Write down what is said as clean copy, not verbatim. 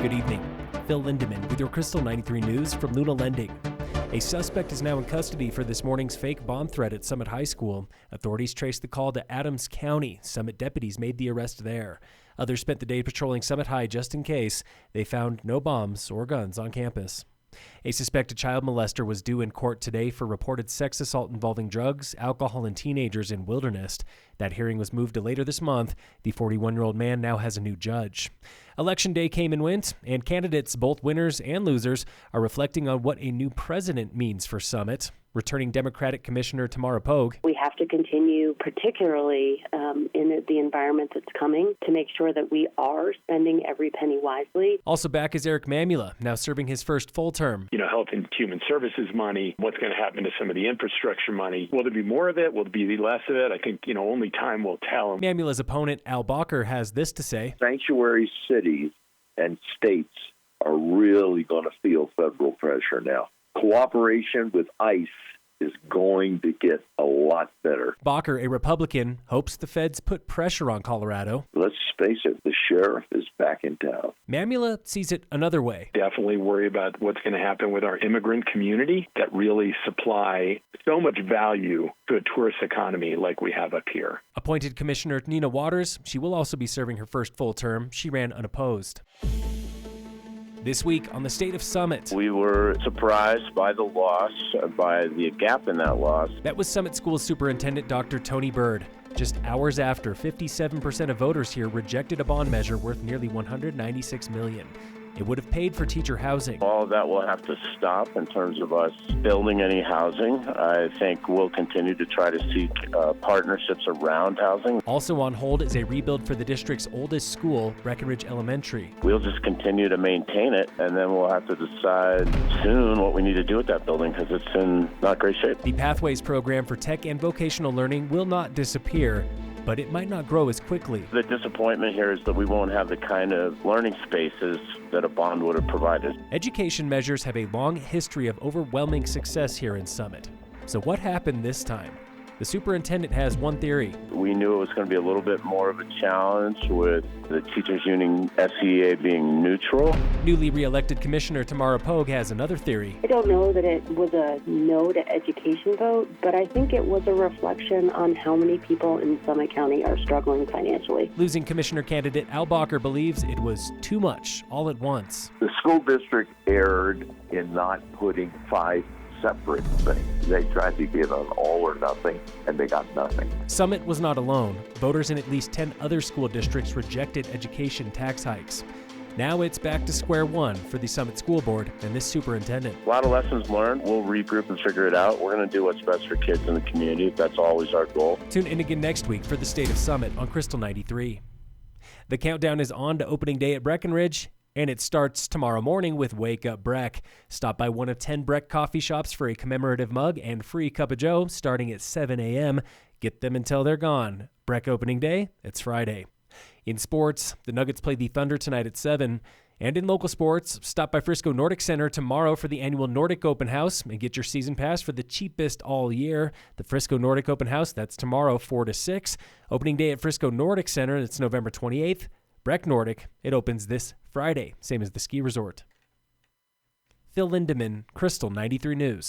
Good evening. Phil Lindemann with your Krystal 93 News from Luna Lending. A suspect is now in custody for this morning's fake bomb threat at Summit High School. Authorities traced the call to Adams County. Summit deputies made the arrest there. Others spent the day patrolling Summit High just in case. They found no bombs or guns on campus. A suspected child molester was due in court today for reported sex assault involving drugs, alcohol, and teenagers in Wilderness. That hearing was moved to later this month. The 41-year-old man now has a new judge. Election day came and went, and candidates, both winners and losers, are reflecting on what a new president means for Summit. Returning Democratic Commissioner Tamara Pogue. We have to continue, particularly in the environment that's coming, to make sure that we are spending every penny wisely. Also back is Eric Mamula, now serving his first full term. Health and Human Services money, what's going to happen to some of the infrastructure money? Will there be more of it? Will there be less of it? I think, only time will tell. Mamula's opponent, Al Bacher, has this to say. Sanctuary cities and states are really going to feel federal pressure now. Cooperation with ICE is going to get a lot better. Bacher, a Republican, hopes the feds put pressure on Colorado. Let's face it, the sheriff is back in town. Mamula sees it another way. Definitely worry about what's going to happen with our immigrant community that really supply so much value to a tourist economy like we have up here. Appointed Commissioner Nina Waters, she will also be serving her first full term. She ran unopposed. This week on the State of Summit. We were surprised by the loss, by the gap in that loss. That was Summit School Superintendent Dr. Tony Bird. Just hours after, 57% of voters here rejected a bond measure worth nearly $196 million. It would have paid for teacher housing. All of that will have to stop in terms of us building any housing. I think we'll continue to try to seek partnerships around housing. Also on hold is a rebuild for the district's oldest school, Breckenridge Elementary. We'll just continue to maintain it, and then we'll have to decide soon what we need to do with that building because it's in not great shape. The Pathways program for tech and vocational learning will not disappear, but it might not grow as quickly. The disappointment here is that we won't have the kind of learning spaces that a bond would have provided. Education measures have a long history of overwhelming success here in Summit. So what happened this time? The superintendent has one theory. We knew it was going to be a little bit more of a challenge with the teachers union SEA being neutral. Newly re-elected Commissioner Tamara Pogue has another theory. I don't know that it was a no to education vote, but I think it was a reflection on how many people in Summit County are struggling financially. Losing Commissioner candidate Al Bacher believes it was too much all at once. The school district erred in not putting 5 separate things. They tried to give an all or nothing, and they got nothing. Summit was not alone. Voters in at least 10 other school districts rejected education tax hikes. Now it's back to square one for the Summit School Board and this superintendent. A lot of lessons learned. We'll regroup and figure it out. We're going to do what's best for kids in the community. That's always our goal. Tune in again next week for the State of Summit on Krystal 93. The countdown is on to opening day at Breckenridge, and it starts tomorrow morning with Wake Up Breck. Stop by one of 10 Breck coffee shops for a commemorative mug and free cup of joe starting at 7 a.m. Get them until they're gone. Breck opening day, it's Friday. In sports, the Nuggets play the Thunder tonight at 7. And in local sports, stop by Frisco Nordic Center tomorrow for the annual Nordic Open House and get your season pass for the cheapest all year. The Frisco Nordic Open House, that's tomorrow 4 to 6. Opening day at Frisco Nordic Center, it's November 28th. Breck Nordic, it opens this Friday, same as the ski resort. Phil Lindemann, Krystal 93 News.